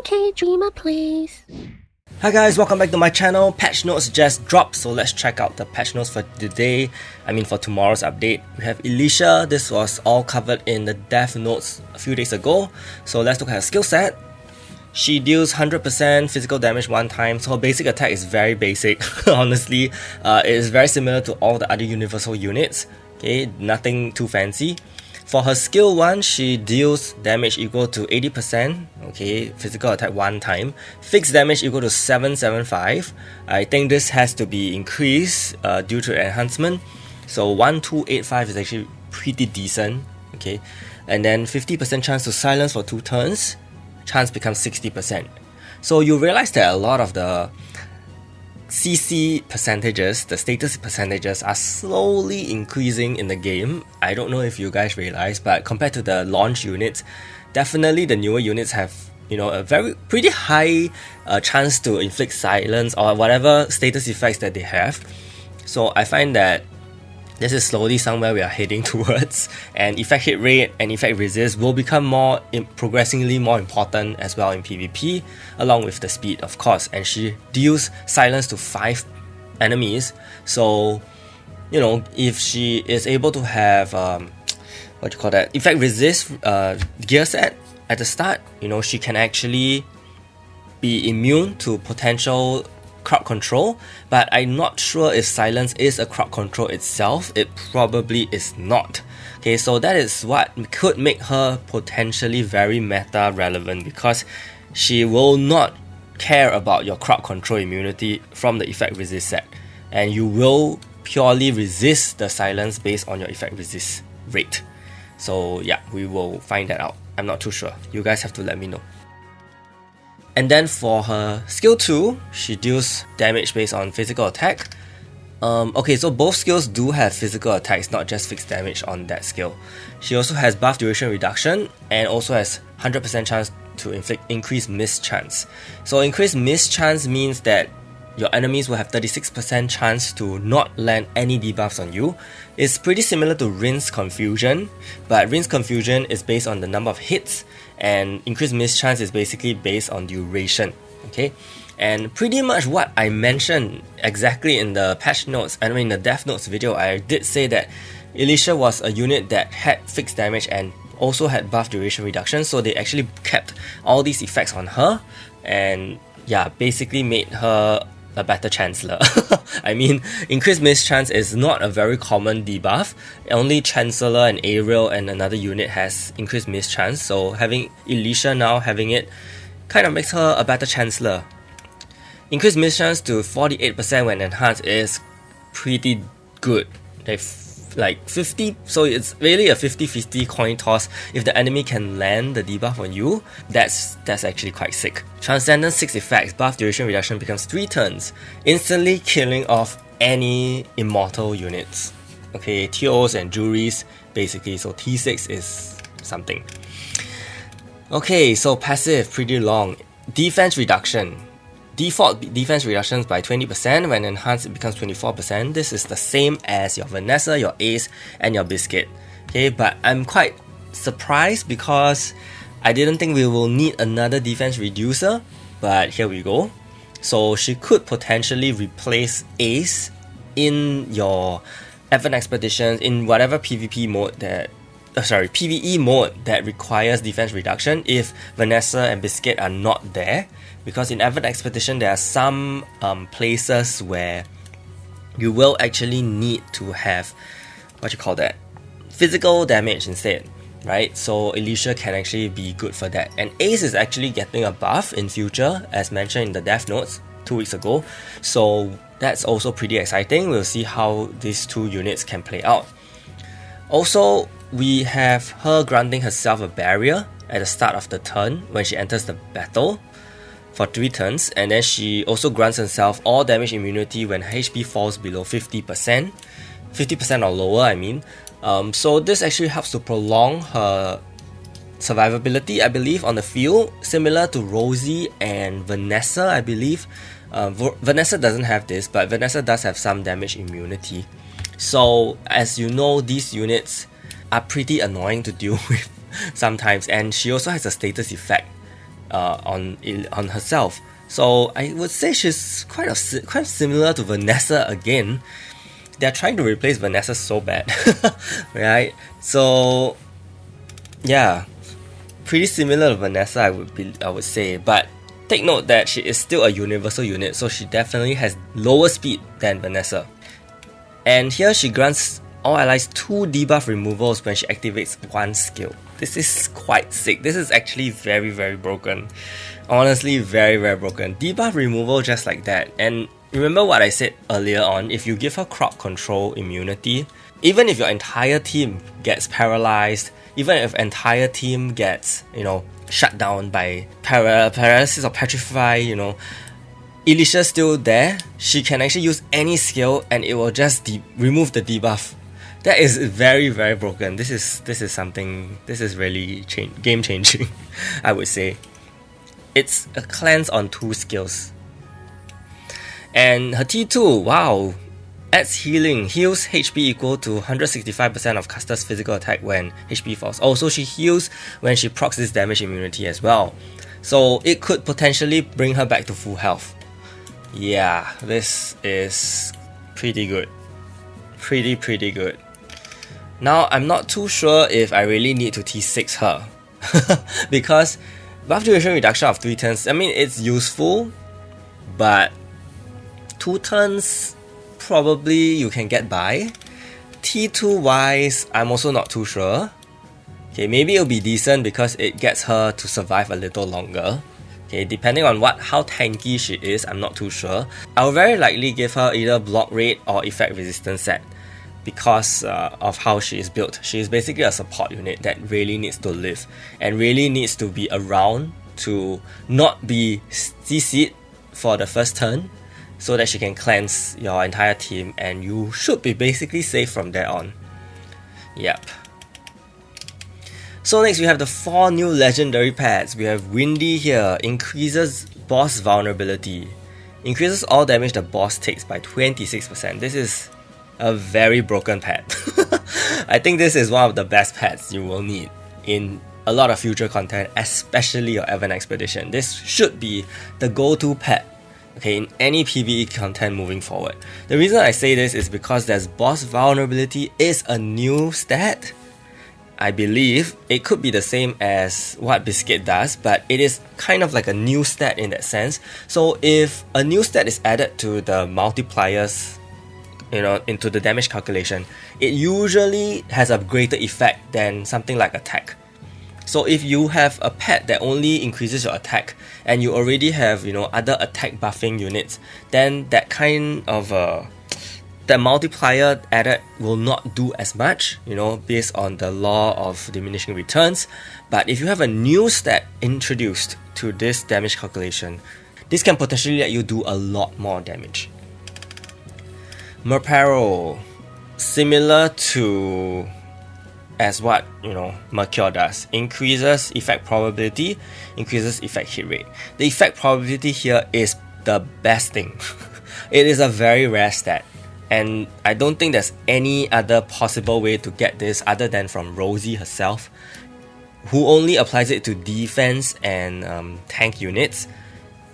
Okay, Dreamer, please. Hi guys, welcome back to my channel. Patch notes just dropped, so let's check out the patch notes for today. For tomorrow's update. We have Elysia. This was all covered in the dev notes a few days ago. So let's look at her skill set. She deals 100% physical damage one time, so her basic attack is very basic, honestly. It is very similar to all the other universal units. Okay, nothing too fancy. For her skill 1, she deals damage equal to 80%, okay, physical attack one time. Fixed damage equal to 775. I think this has to be increased due to enhancement. So 1285 is actually pretty decent, okay. And then 50% chance to silence for 2 turns. Chance becomes 60%. So you realize that a lot of the CC percentages, the status percentages, are slowly increasing in the game. I don't know if you guys realize, but compared to the launch units, definitely the newer units have, a pretty high chance to inflict silence or whatever status effects that they have. So I find that this is slowly somewhere we are heading towards, and effect hit rate and effect resist will become progressively more important as well in PvP, along with the speed, of course. And she deals silence to 5 enemies, so if she is able to have effect resist gear set at the start, she can actually be immune to potential crowd control, but I'm not sure if silence is a crowd control itself. It probably is not. Okay, so that is what could make her potentially very meta relevant, because she will not care about your crowd control immunity from the effect resist set, and you will purely resist the silence based on your effect resist rate. So yeah, we will find that out. I'm not too sure. You guys have to let me know. And then for her skill 2, she deals damage based on physical attack. Okay, so both skills do have physical attacks, not just fixed damage on that skill. She also has buff duration reduction and also has 100% chance to inflict increased miss chance. So increased miss chance means that your enemies will have 36% chance to not land any debuffs on you. It's pretty similar to Rinse Confusion, but Rinse Confusion is based on the number of hits, and increased miss chance is basically based on duration. Okay, and pretty much what I mentioned exactly in the patch notes, in the dev notes video, I did say that Elysia was a unit that had fixed damage and also had buff duration reduction, so they actually kept all these effects on her, and yeah, basically made her a better Chancellor. Increased miss chance is not a very common debuff. Only Chancellor and Ariel and another unit has increased miss chance, so having Elysia now having it kind of makes her a better Chancellor. Increased miss chance to 48% when enhanced is pretty good. Like 50, so it's really a 50-50 coin toss. If the enemy can land the debuff on you, that's actually quite sick. Transcendence 6 effects, buff duration reduction becomes 3 turns, instantly killing off any immortal units. Okay, TOs and juries basically, so T6 is something. Okay, so passive, pretty long. Defense reduction. Default defense reductions by 20%, when enhanced it becomes 24%. This is the same as your Vanessa, your Ace, and your Biscuit. Okay, but I'm quite surprised because I didn't think we will need another defense reducer, but here we go. So she could potentially replace Ace in your Advent Expeditions, in whatever PvP mode that PvE mode that requires defense reduction if Vanessa and Biscuit are not there. Because in Advent Expedition there are some places where you will actually need to have physical damage instead, right? So Elysia can actually be good for that. And Ace is actually getting a buff in future, as mentioned in the dev notes 2 weeks ago. So that's also pretty exciting. We'll see how these 2 units can play out. Also, we have her granting herself a barrier at the start of the turn when she enters the battle for 3 turns, and then she also grants herself all damage immunity when HP falls below 50%, 50% or lower. So this actually helps to prolong her survivability, I believe, on the field, similar to Rosie and Vanessa, I believe. Vanessa doesn't have this, but Vanessa does have some damage immunity. So as you know, these units are pretty annoying to deal with sometimes, and she also has a status effect on herself. So I would say she's quite similar to Vanessa again. They're trying to replace Vanessa so bad, right? So yeah, pretty similar to Vanessa, I would say, but take note that she is still a universal unit, so she definitely has lower speed than Vanessa. And here she grants all allies 2 debuff removals when she activates one skill. This is quite sick. This is actually very broken. Honestly, very broken. Debuff removal just like that. And remember what I said earlier on, if you give her crowd control immunity, even if your entire team gets paralyzed, even if entire team gets, shut down by paralysis or petrify, Elysia's still there, she can actually use any skill and it will just remove the debuff. That is very broken. This is really game changing, I would say. It's a cleanse on 2 skills. And her T2, wow, adds healing, heals HP equal to 165% of caster's physical attack when HP falls. Also, she heals when she procs this damage immunity as well. So it could potentially bring her back to full health. Yeah, this is pretty good. Pretty good. Now, I'm not too sure if I really need to T6 her. Because buff duration reduction of 3 turns, I mean, it's useful, but 2 turns probably you can get by. T2 wise, I'm also not too sure. Okay, maybe it'll be decent because it gets her to survive a little longer. Okay, depending on how tanky she is, I'm not too sure. I'll very likely give her either block rate or effect resistance set because of how she is built. She is basically a support unit that really needs to live and really needs to be around to not be CC'd for the first turn, so that she can cleanse your entire team and you should be basically safe from there on. Yep. So next we have the 4 new legendary pets. We have Windy here, increases boss vulnerability, increases all damage the boss takes by 26%. This is a very broken pet. I think this is one of the best pets you will need in a lot of future content, especially your Evan Expedition. This should be the go-to pet, okay, in any PvE content moving forward. The reason I say this is because there's boss vulnerability is a new stat. I believe it could be the same as what Biscuit does, but it is kind of like a new stat in that sense. So if a new stat is added to the multipliers, into the damage calculation, it usually has a greater effect than something like attack. So if you have a pet that only increases your attack and you already have other attack buffing units, then that kind of the multiplier added will not do as much, based on the law of diminishing returns. But if you have a new stat introduced to this damage calculation, this can potentially let you do a lot more damage. Merparo, similar to as what Mercure does, increases effect probability, increases effect hit rate. The effect probability here is the best thing. It is a very rare stat, and I don't think there's any other possible way to get this other than from Rosie herself, who only applies it to defense and tank units,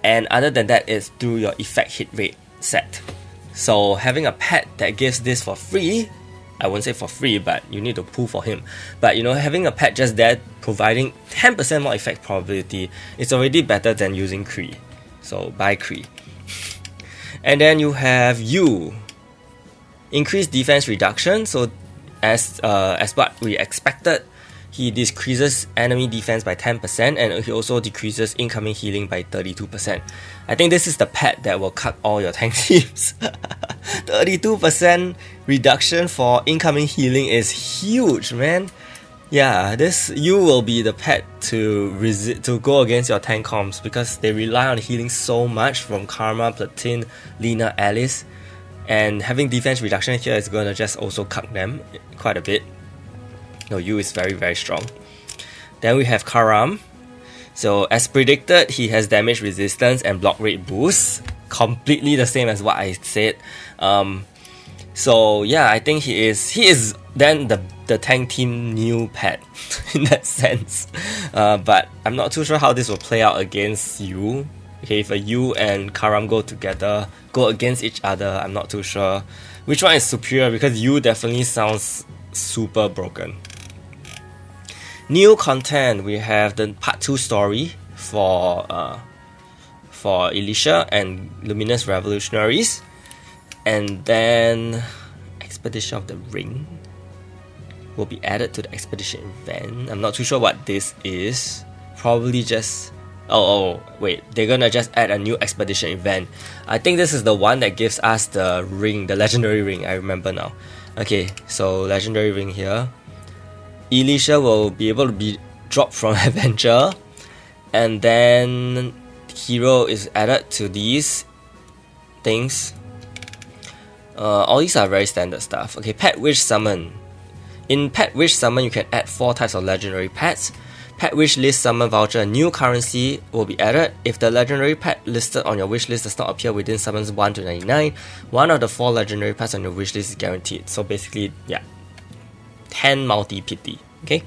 and other than that it's through your effect hit rate set. So having a pet that gives this for free, I won't say for free, but you need to pull for him. But having a pet just there providing 10% more effect probability is already better than using Kree. So buy Kree. And then you have increased defense reduction. So as what we expected, he decreases enemy defense by 10% and he also decreases incoming healing by 32%. I think this is the pet that will cut all your tank teams. 32% reduction for incoming healing is huge, man. Yeah, you will be the pet to go against your tank comps because they rely on healing so much from Karma, Platine, Lina, Alice. And having defense reduction here is going to just also cut them quite a bit. No, Yu is very strong. Then we have Karam. So as predicted, he has damage resistance and block rate boost. Completely the same as what I said. So yeah, I think he is then the the tank team new pet in that sense. But I'm not too sure how this will play out against you. Okay, if you and Karam go against each other, I'm not too sure which one is superior, because you definitely sounds super broken. New content, we have the part 2 story for Elysia and Luminous Revolutionaries, and then Expedition of the Ring will be added to the expedition event. I'm not too sure what this is. Probably just wait, they're gonna just add a new expedition event. I think this is the one that gives us the ring, the legendary ring. I remember now. Okay, so legendary ring here. Elysia will be able to be dropped from adventure, and then hero is added to these things. All these are very standard stuff. Okay, Pet Wish Summon. In Pet Wish Summon, you can add 4 types of legendary pets. Pet Wish List Summon Voucher, a new currency will be added. If the legendary pet listed on your wish list does not appear within summons 1 to 99, one of the 4 legendary pets on your wish list is guaranteed. So basically, yeah, 10 multi-pity, okay?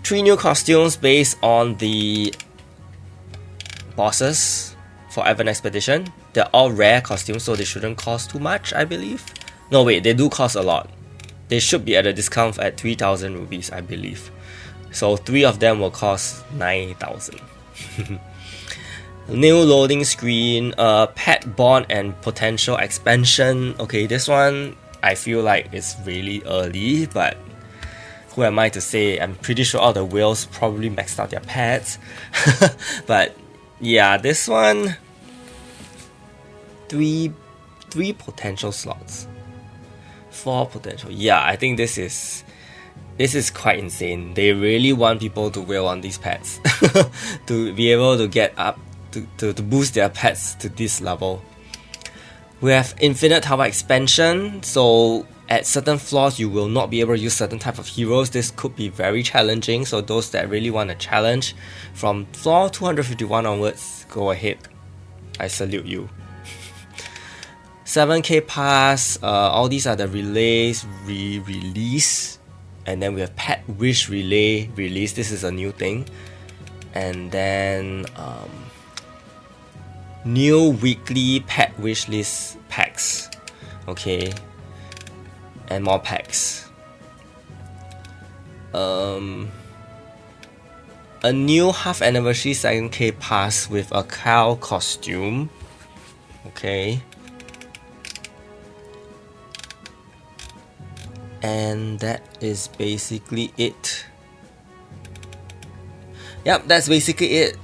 3 new costumes based on the bosses for Evan Expedition. They're all rare costumes, so they shouldn't cost too much, I believe. No, wait, they do cost a lot. They should be at a discount at 3,000 rupees, I believe. So 3 of them will cost 9,000. New loading screen, pet bond and potential expansion. Okay, this one I feel like it's really early, but who am I to say? I'm pretty sure all the whales probably maxed out their pets. But yeah, this one, three potential slots, 4 potential. Yeah, I think this is quite insane. They really want people to whale on these pets to be able to get up to boost their pets to this level. We have infinite tower expansion, so at certain floors you will not be able to use certain type of heroes. This could be very challenging, so those that really want a challenge from floor 251 onwards, go ahead. I salute you. 7k pass, all these are the relays release. And then we have Pet Wish Relay release. This is a new thing. And then new weekly Pet Wish List packs. Okay. And more packs. A new half anniversary 2k pass with a cow costume. Okay. And that is basically it. Yep, that's basically it.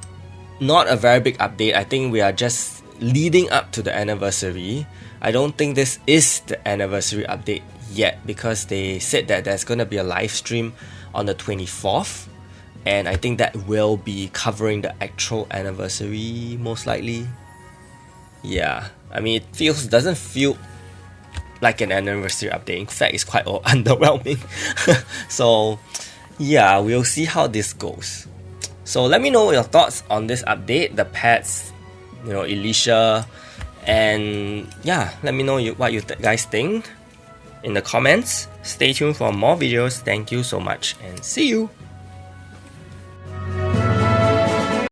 Not a very big update. I think we are just leading up to the anniversary. I don't think this is the anniversary update yet, because they said that there's gonna be a live stream on the 24th, and I think that will be covering the actual anniversary most likely. Yeah, I mean, it doesn't feel like an anniversary update. In fact, it's quite underwhelming. So yeah, we'll see how this goes. So let me know your thoughts on this update, the pets, Elysia, and yeah, let me know what you guys think in the comments. Stay tuned for more videos. Thank you so much, and see you.